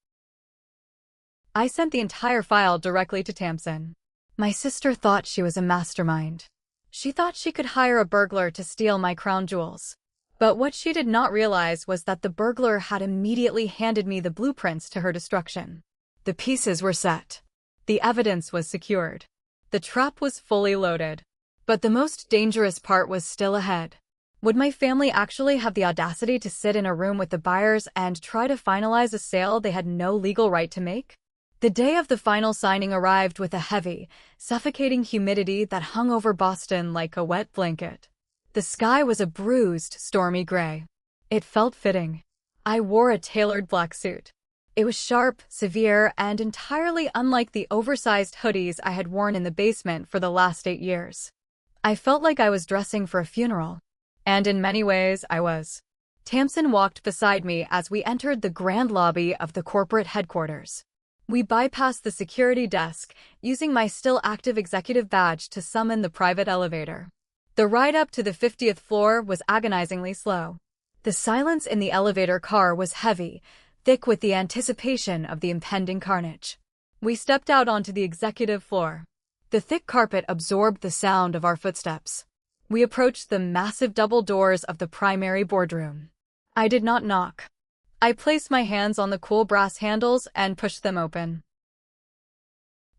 I sent the entire file directly to Tamsin. My sister thought she was a mastermind. She thought she could hire a burglar to steal my crown jewels. But what she did not realize was that the burglar had immediately handed me the blueprints to her destruction. The pieces were set. The evidence was secured. The trap was fully loaded. But the most dangerous part was still ahead. Would my family actually have the audacity to sit in a room with the buyers and try to finalize a sale they had no legal right to make? The day of the final signing arrived with a heavy, suffocating humidity that hung over Boston like a wet blanket. The sky was a bruised, stormy gray. It felt fitting. I wore a tailored black suit. It was sharp, severe, and entirely unlike the oversized hoodies I had worn in the basement for the last 8 years. I felt like I was dressing for a funeral. And in many ways, I was. Tamsin walked beside me as we entered the grand lobby of the corporate headquarters. We bypassed the security desk, using my still active executive badge to summon the private elevator. The ride up to the 50th floor was agonizingly slow. The silence in the elevator car was heavy, thick with the anticipation of the impending carnage. We stepped out onto the executive floor. The thick carpet absorbed the sound of our footsteps. We approached the massive double doors of the primary boardroom. I did not knock. I placed my hands on the cool brass handles and pushed them open.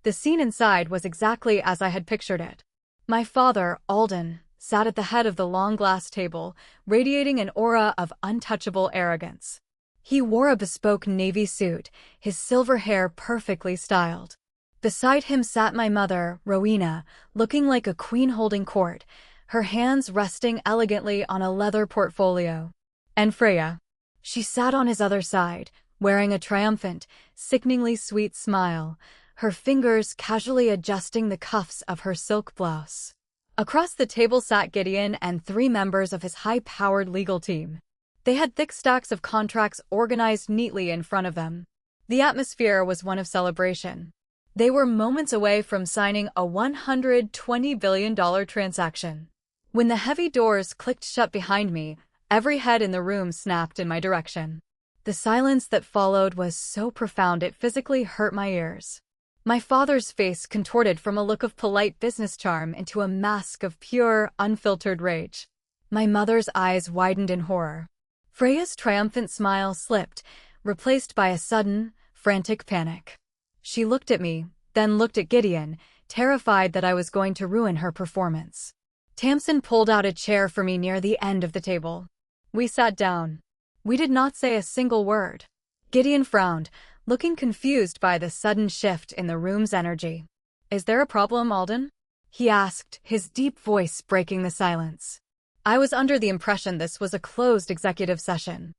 The scene inside was exactly as I had pictured it. My father, Alden, sat at the head of the long glass table, radiating an aura of untouchable arrogance. He wore a bespoke navy suit, his silver hair perfectly styled. Beside him sat my mother, Rowena, looking like a queen holding court, her hands resting elegantly on a leather portfolio. And Freya. She sat on his other side, wearing a triumphant, sickeningly sweet smile, her fingers casually adjusting the cuffs of her silk blouse. Across the table sat Gideon and 3 members of his high-powered legal team. They had thick stacks of contracts organized neatly in front of them. The atmosphere was one of celebration. They were moments away from signing a $120 billion transaction. When the heavy doors clicked shut behind me, every head in the room snapped in my direction. The silence that followed was so profound it physically hurt my ears. My father's face contorted from a look of polite business charm into a mask of pure, unfiltered rage. My mother's eyes widened in horror. Freya's triumphant smile slipped, replaced by a sudden, frantic panic. She looked at me, then looked at Gideon, terrified that I was going to ruin her performance. Tamsin pulled out a chair for me near the end of the table. We sat down. We did not say a single word. Gideon frowned, looking confused by the sudden shift in the room's energy. "Is there a problem, Alden?" he asked, his deep voice breaking the silence. I was under the impression this was a closed executive session.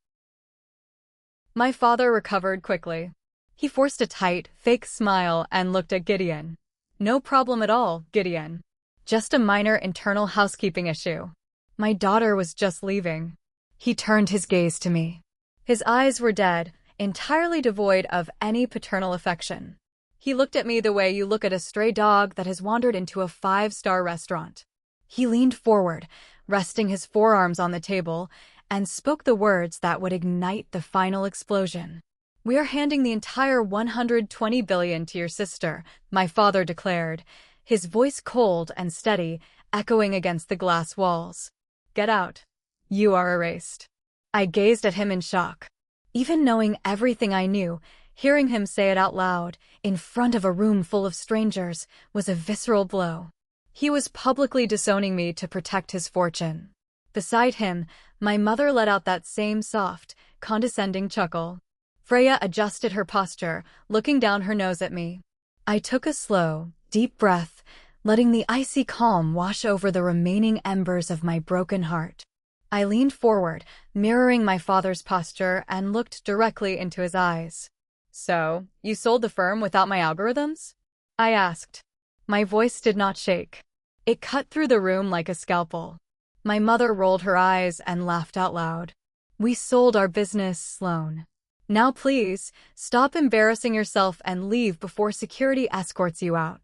My father recovered quickly. He forced a tight, fake smile and looked at Gideon. "No problem at all, Gideon. Just a minor internal housekeeping issue. My daughter was just leaving." He turned his gaze to me. His eyes were dead, entirely devoid of any paternal affection. He looked at me the way you look at a stray dog that has wandered into a 5-star restaurant. He leaned forward, resting his forearms on the table, and spoke the words that would ignite the final explosion. "We are handing the entire $120 billion to your sister," my father declared, his voice cold and steady, echoing against the glass walls. "Get out. You are erased." I gazed at him in shock. Even knowing everything I knew, hearing him say it out loud, in front of a room full of strangers, was a visceral blow. He was publicly disowning me to protect his fortune. Beside him, my mother let out that same soft, condescending chuckle. Freya adjusted her posture, looking down her nose at me. I took a slow, deep breath, letting the icy calm wash over the remaining embers of my broken heart. I leaned forward, mirroring my father's posture, and looked directly into his eyes. "So, you sold the firm without my algorithms?" I asked. My voice did not shake. It cut through the room like a scalpel. My mother rolled her eyes and laughed out loud. "We sold our business, Sloan. Now please, stop embarrassing yourself and leave before security escorts you out."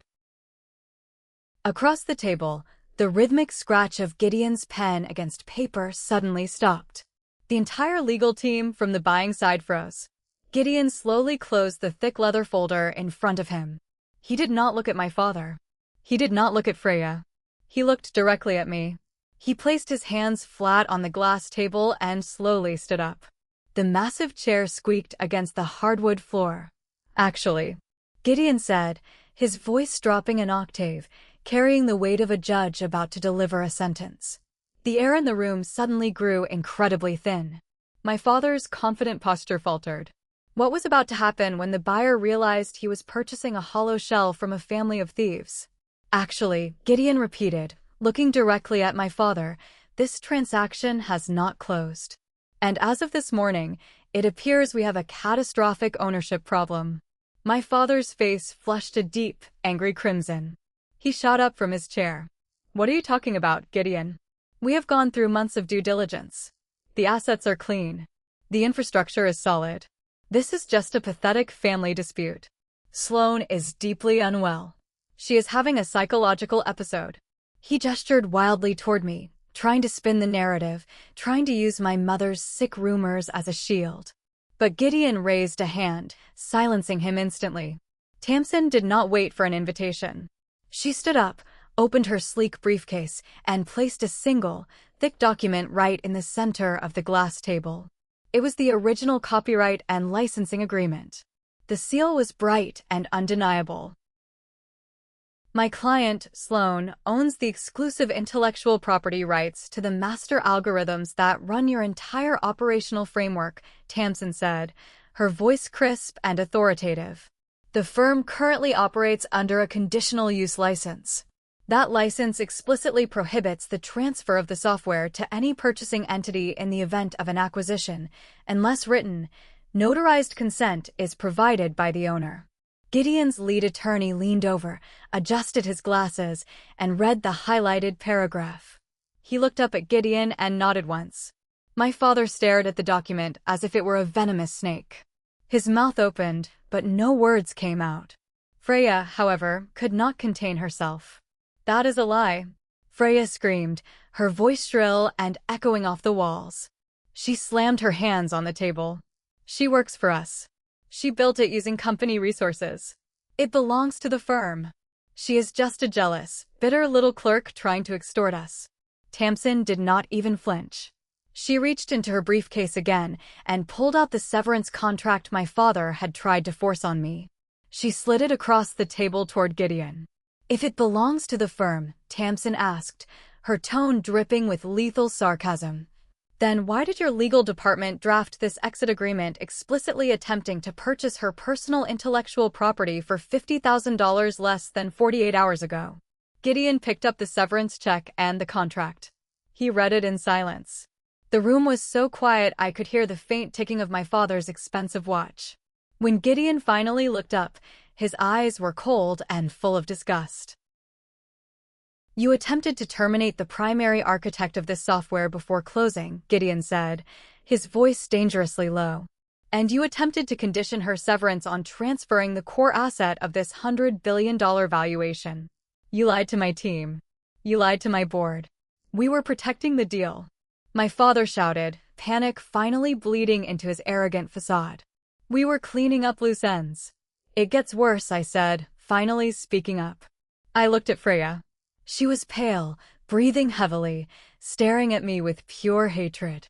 Across the table, the rhythmic scratch of Gideon's pen against paper suddenly stopped. The entire legal team from the buying side froze. Gideon slowly closed the thick leather folder in front of him. He did not look at my father. He did not look at Freya. He looked directly at me. He placed his hands flat on the glass table and slowly stood up. The massive chair squeaked against the hardwood floor. "Actually," Gideon said, his voice dropping an octave, carrying the weight of a judge about to deliver a sentence. The air in the room suddenly grew incredibly thin. My father's confident posture faltered. What was about to happen when the buyer realized he was purchasing a hollow shell from a family of thieves? "Actually," Gideon repeated, looking directly at my father, "this transaction has not closed. And as of this morning, It appears we have a catastrophic ownership problem. My father's face flushed a deep, angry crimson. He shot up from his chair. What are you talking about, Gideon? We have gone through months of due diligence. The assets are clean. The infrastructure is solid. This is just a pathetic family dispute. Sloane is deeply unwell. She is having a psychological episode. He gestured wildly toward me, trying to spin the narrative, trying to use my mother's sick rumors as a shield. But Gideon raised a hand, silencing him instantly. Tamsin did not wait for an invitation. She stood up, opened her sleek briefcase, and placed a single, thick document right in the center of the glass table. It was the original copyright and licensing agreement. The seal was bright and undeniable. My client, Sloane, owns the exclusive intellectual property rights to the master algorithms that run your entire operational framework, Tamsin said, her voice crisp and authoritative. The firm currently operates under a conditional use license. That license explicitly prohibits the transfer of the software to any purchasing entity in the event of an acquisition, unless written, notarized consent is provided by the owner. Gideon's lead attorney leaned over, adjusted his glasses, and read the highlighted paragraph. He looked up at Gideon and nodded once. My father stared at the document as if it were a venomous snake. His mouth opened, but no words came out. Freya, however, could not contain herself. That is a lie, Freya screamed, her voice shrill and echoing off the walls. She slammed her hands on the table. She works for us. She built it using company resources. It belongs to the firm. She is just a jealous, bitter little clerk trying to extort us. Tamsin did not even flinch. She reached into her briefcase again and pulled out the severance contract my father had tried to force on me. She slid it across the table toward Gideon. If it belongs to the firm, Tamsin asked, her tone dripping with lethal sarcasm, then why did your legal department draft this exit agreement explicitly attempting to purchase her personal intellectual property for $50,000 less than 48 hours ago? Gideon picked up the severance check and the contract. He read it in silence. The room was so quiet I could hear the faint ticking of my father's expensive watch. When Gideon finally looked up, his eyes were cold and full of disgust. You attempted to terminate the primary architect of this software before closing, Gideon said, his voice dangerously low. And you attempted to condition her severance on transferring the core asset of this $100 billion valuation. You lied to my team. You lied to my board. We were protecting the deal. My father shouted, panic finally bleeding into his arrogant facade. We were cleaning up loose ends. It gets worse, I said, finally speaking up. I looked at Freya. She was pale, breathing heavily, staring at me with pure hatred.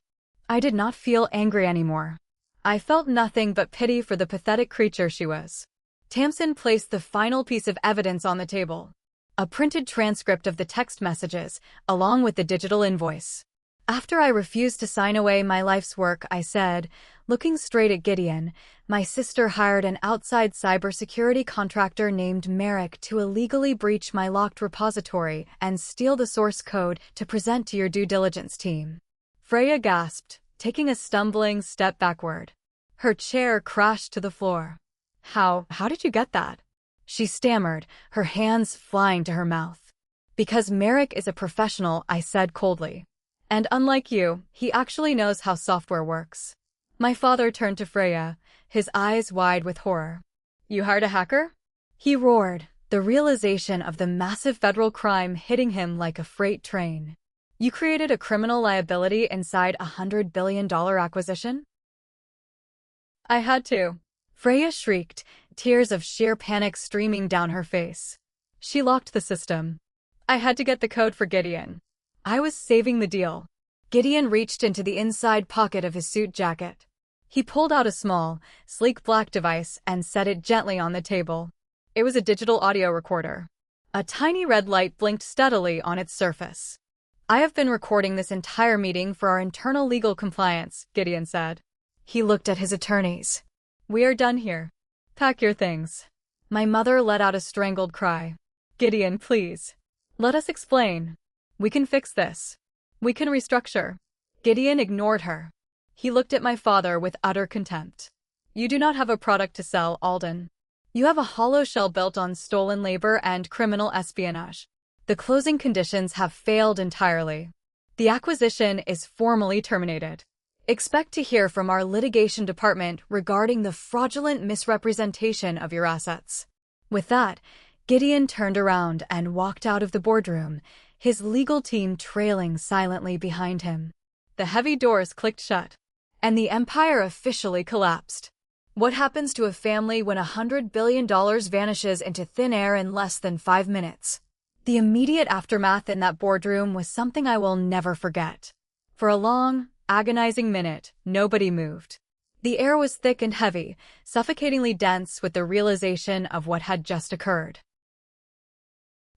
I did not feel angry anymore. I felt nothing but pity for the pathetic creature she was. Tamsin placed the final piece of evidence on the table. A printed transcript of the text messages, along with the digital invoice. After I refused to sign away my life's work, I said, looking straight at Gideon, my sister hired an outside cybersecurity contractor named Merrick to illegally breach my locked repository and steal the source code to present to your due diligence team. Freya gasped, taking a stumbling step backward. Her chair crashed to the floor. How did you get that? She stammered, her hands flying to her mouth. Because Merrick is a professional, I said coldly. And unlike you, he actually knows how software works. My father turned to Freya, his eyes wide with horror. You hired a hacker? He roared, the realization of the massive federal crime hitting him like a freight train. You created a criminal liability inside a $100 billion acquisition? I had to. Freya shrieked, tears of sheer panic streaming down her face. She locked the system. I had to get the code for Gideon. I was saving the deal. Gideon reached into the inside pocket of his suit jacket. He pulled out a small, sleek black device and set it gently on the table. It was a digital audio recorder. A tiny red light blinked steadily on its surface. I have been recording this entire meeting for our internal legal compliance, Gideon said. He looked at his attorneys. We are done here. Pack your things. My mother let out a strangled cry. Gideon, please. Let us explain. We can fix this. We can restructure. Gideon ignored her. He looked at my father with utter contempt. You do not have a product to sell, Alden. You have a hollow shell built on stolen labor and criminal espionage. The closing conditions have failed entirely. The acquisition is formally terminated. Expect to hear from our litigation department regarding the fraudulent misrepresentation of your assets. With that, Gideon turned around and walked out of the boardroom, his legal team trailing silently behind him. The heavy doors clicked shut, and the empire officially collapsed. What happens to a family when $100 billion vanishes into thin air in less than 5 minutes? The immediate aftermath in that boardroom was something I will never forget. For a long, agonizing minute, nobody moved. The air was thick and heavy, suffocatingly dense with the realization of what had just occurred.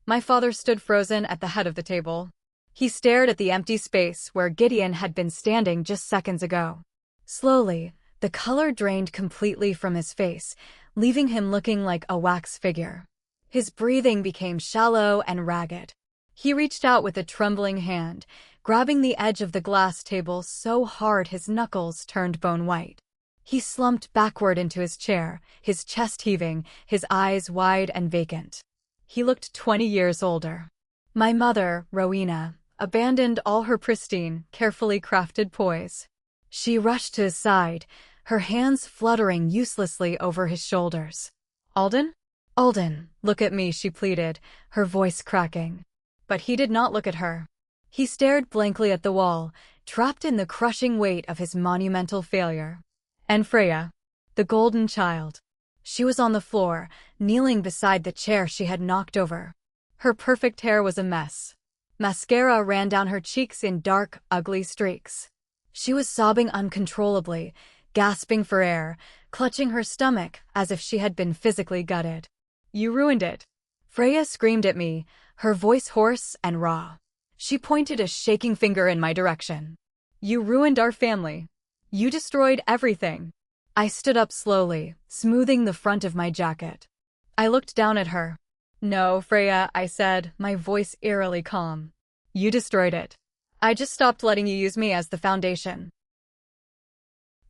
My father stood frozen at the head of the table. He stared at the empty space where Gideon had been standing just seconds ago. Slowly, the color drained completely from his face, leaving him looking like a wax figure. His breathing became shallow and ragged. He reached out with a trembling hand, grabbing the edge of the glass table so hard his knuckles turned bone white. He slumped backward into his chair, his chest heaving, his eyes wide and vacant. He looked 20 years older. My mother, Rowena, abandoned all her pristine, carefully crafted poise. She rushed to his side, her hands fluttering uselessly over his shoulders. Alden? Alden, look at me, she pleaded, her voice cracking. But he did not look at her. He stared blankly at the wall, trapped in the crushing weight of his monumental failure. And Freya, the golden child. She was on the floor, kneeling beside the chair she had knocked over. Her perfect hair was a mess. Mascara ran down her cheeks in dark, ugly streaks. She was sobbing uncontrollably, gasping for air, clutching her stomach as if she had been physically gutted. You ruined it. Freya screamed at me, her voice hoarse and raw. She pointed a shaking finger in my direction. You ruined our family. You destroyed everything. I stood up slowly, smoothing the front of my jacket. I looked down at her. No, Freya, I said, my voice eerily calm. You destroyed it. I just stopped letting you use me as the foundation.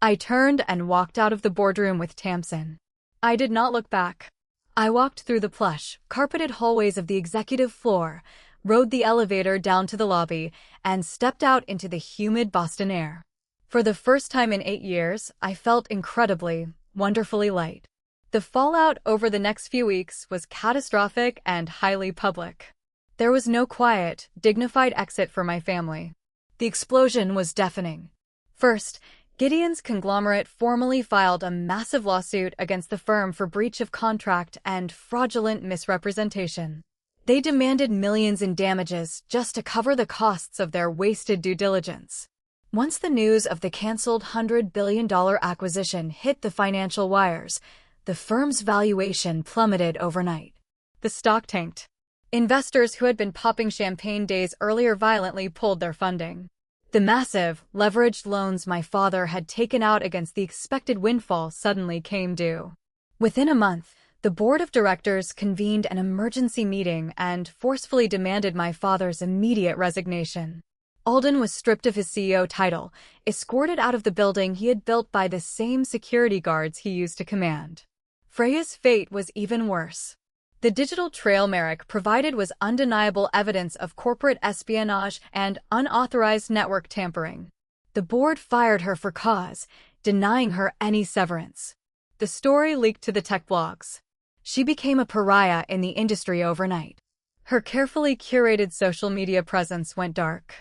I turned and walked out of the boardroom with Tamsin. I did not look back. I walked through the plush, carpeted hallways of the executive floor, rode the elevator down to the lobby, and stepped out into the humid Boston air. For the first time in 8 years, I felt incredibly, wonderfully light. The fallout over the next few weeks was catastrophic and highly public. There was no quiet, dignified exit for my family. The explosion was deafening. First, Gideon's conglomerate formally filed a massive lawsuit against the firm for breach of contract and fraudulent misrepresentation. They demanded millions in damages just to cover the costs of their wasted due diligence. Once the news of the canceled $100 billion acquisition hit the financial wires, the firm's valuation plummeted overnight. The stock tanked. Investors who had been popping champagne days earlier violently pulled their funding. The massive, leveraged loans my father had taken out against the expected windfall suddenly came due. Within a month, the board of directors convened an emergency meeting and forcefully demanded my father's immediate resignation. Alden was stripped of his CEO title, escorted out of the building he had built by the same security guards he used to command. Freya's fate was even worse. The digital trail Merrick provided was undeniable evidence of corporate espionage and unauthorized network tampering. The board fired her for cause, denying her any severance. The story leaked to the tech blogs. She became a pariah in the industry overnight. Her carefully curated social media presence went dark.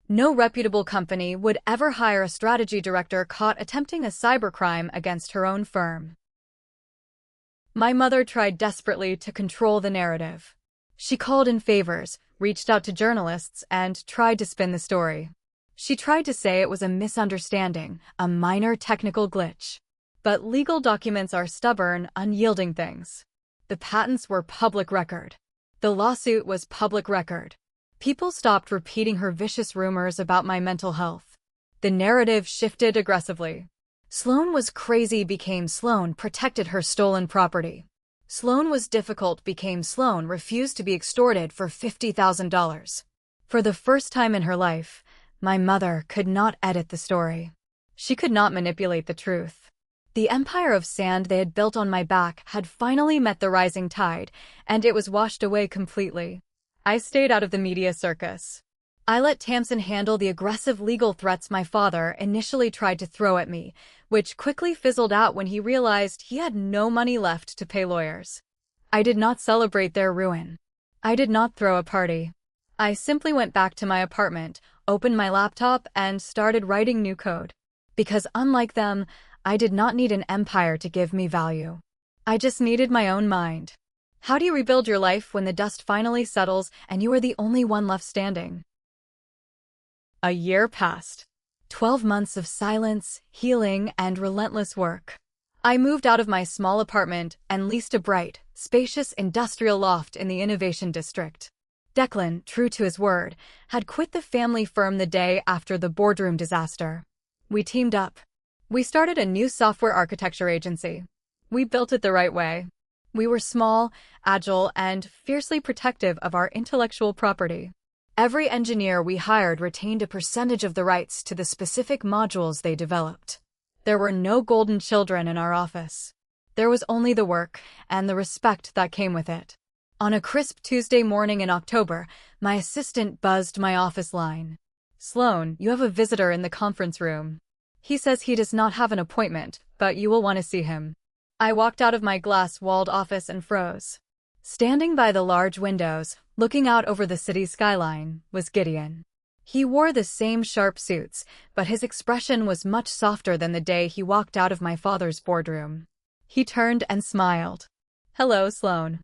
No reputable company would ever hire a strategy director caught attempting a cybercrime against her own firm. My mother tried desperately to control the narrative. She called in favors, reached out to journalists, and tried to spin the story. She tried to say it was a misunderstanding, a minor technical glitch. But legal documents are stubborn, unyielding things. The patents were public record. The lawsuit was public record. People stopped repeating her vicious rumors about my mental health. The narrative shifted aggressively. Sloan was crazy became Sloan protected her stolen property. Sloan was difficult became Sloan refused to be extorted for $50,000. For the first time in her life, my mother could not edit the story. She could not manipulate the truth. The empire of sand they had built on my back had finally met the rising tide, and it was washed away completely. I stayed out of the media circus. I let Tamsin handle the aggressive legal threats my father initially tried to throw at me, which quickly fizzled out when he realized he had no money left to pay lawyers. I did not celebrate their ruin. I did not throw a party. I simply went back to my apartment, opened my laptop, and started writing new code. Because unlike them, I did not need an empire to give me value. I just needed my own mind. How do you rebuild your life when the dust finally settles and you are the only one left standing? A year passed. 12 months of silence, healing, and relentless work. I moved out of my small apartment and leased a bright, spacious industrial loft in the Innovation District. Declan, true to his word, had quit the family firm the day after the boardroom disaster. We teamed up. We started a new software architecture agency. We built it the right way. We were small, agile, and fiercely protective of our intellectual property. Every engineer we hired retained a percentage of the rights to the specific modules they developed. There were no golden children in our office. There was only the work and the respect that came with it. On a crisp Tuesday morning in October, my assistant buzzed my office line. "Sloan, you have a visitor in the conference room. He says he does not have an appointment, but you will want to see him." I walked out of my glass-walled office and froze. Standing by the large windows, looking out over the city skyline, was Gideon. He wore the same sharp suits, but his expression was much softer than the day he walked out of my father's boardroom. He turned and smiled. "Hello, Sloan.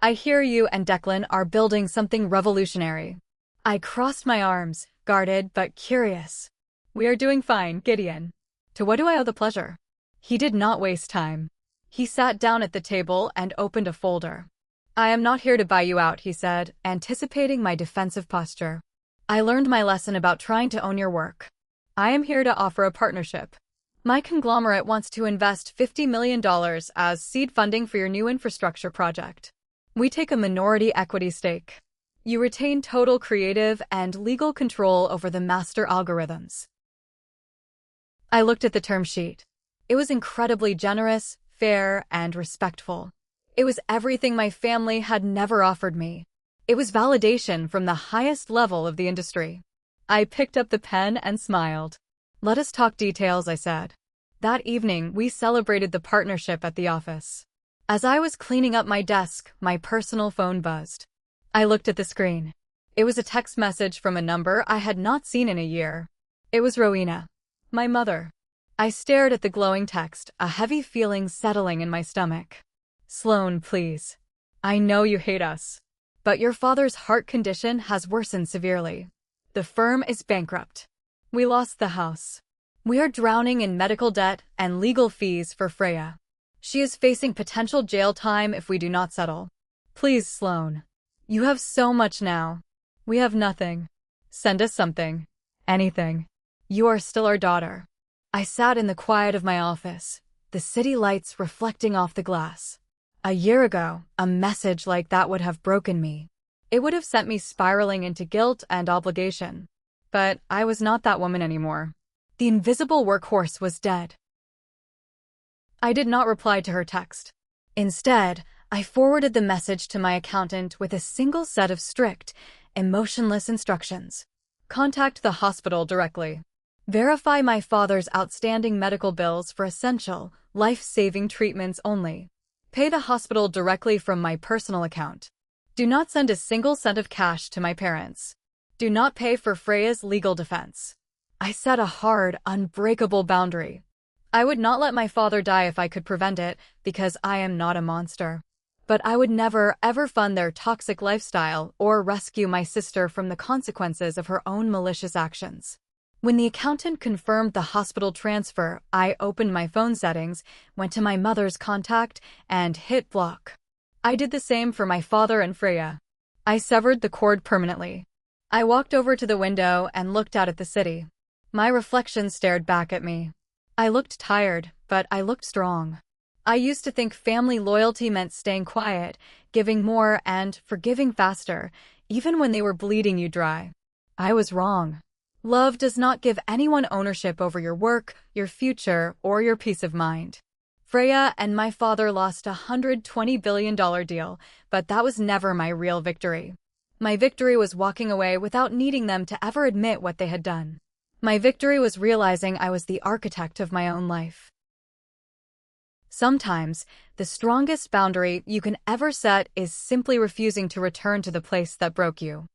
I hear you and Declan are building something revolutionary." I crossed my arms, guarded but curious. "We are doing fine, Gideon. To what do I owe the pleasure?" He did not waste time. He sat down at the table and opened a folder. "I am not here to buy you out," he said, anticipating my defensive posture. "I learned my lesson about trying to own your work. I am here to offer a partnership. My conglomerate wants to invest $50 million as seed funding for your new infrastructure project. We take a minority equity stake. You retain total creative and legal control over the master algorithms." I looked at the term sheet. It was incredibly generous, fair, and respectful. It was everything my family had never offered me. It was validation from the highest level of the industry. I picked up the pen and smiled. "Let us talk details," I said. That evening, we celebrated the partnership at the office. As I was cleaning up my desk, my personal phone buzzed. I looked at the screen. It was a text message from a number I had not seen in a year. It was Rowena, my mother. I stared at the glowing text, a heavy feeling settling in my stomach. "Sloan, please. I know you hate us. But your father's heart condition has worsened severely. The firm is bankrupt. We lost the house. We are drowning in medical debt and legal fees for Freya. She is facing potential jail time if we do not settle. Please, Sloan. You have so much now. We have nothing. Send us something. Anything. You are still our daughter." I sat in the quiet of my office, the city lights reflecting off the glass. A year ago, a message like that would have broken me. It would have sent me spiraling into guilt and obligation. But I was not that woman anymore. The invisible workhorse was dead. I did not reply to her text. Instead, I forwarded the message to my accountant with a single set of strict, emotionless instructions. Contact the hospital directly. Verify my father's outstanding medical bills for essential, life-saving treatments only. Pay the hospital directly from my personal account. Do not send a single cent of cash to my parents. Do not pay for Freya's legal defense. I set a hard, unbreakable boundary. I would not let my father die if I could prevent it, because I am not a monster. But I would never, ever fund their toxic lifestyle or rescue my sister from the consequences of her own malicious actions. When the accountant confirmed the hospital transfer, I opened my phone settings, went to my mother's contact, and hit block. I did the same for my father and Freya. I severed the cord permanently. I walked over to the window and looked out at the city. My reflection stared back at me. I looked tired, but I looked strong. I used to think family loyalty meant staying quiet, giving more, and forgiving faster, even when they were bleeding you dry. I was wrong. Love does not give anyone ownership over your work, your future, or your peace of mind. Freya and my father lost a $120 billion deal, but that was never my real victory. My victory was walking away without needing them to ever admit what they had done. My victory was realizing I was the architect of my own life. Sometimes, the strongest boundary you can ever set is simply refusing to return to the place that broke you.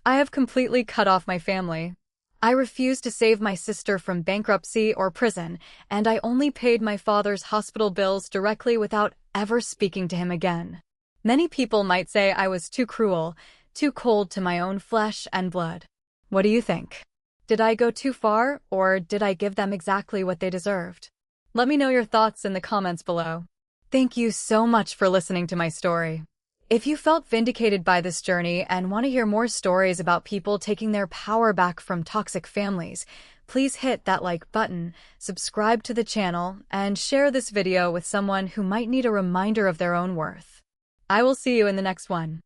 I have completely cut off my family. I refused to save my sister from bankruptcy or prison, and I only paid my father's hospital bills directly without ever speaking to him again. Many people might say I was too cruel, too cold to my own flesh and blood. What do you think? Did I go too far, or did I give them exactly what they deserved? Let me know your thoughts in the comments below. Thank you so much for listening to my story. If you felt vindicated by this journey and want to hear more stories about people taking their power back from toxic families, please hit that like button, subscribe to the channel, and share this video with someone who might need a reminder of their own worth. I will see you in the next one.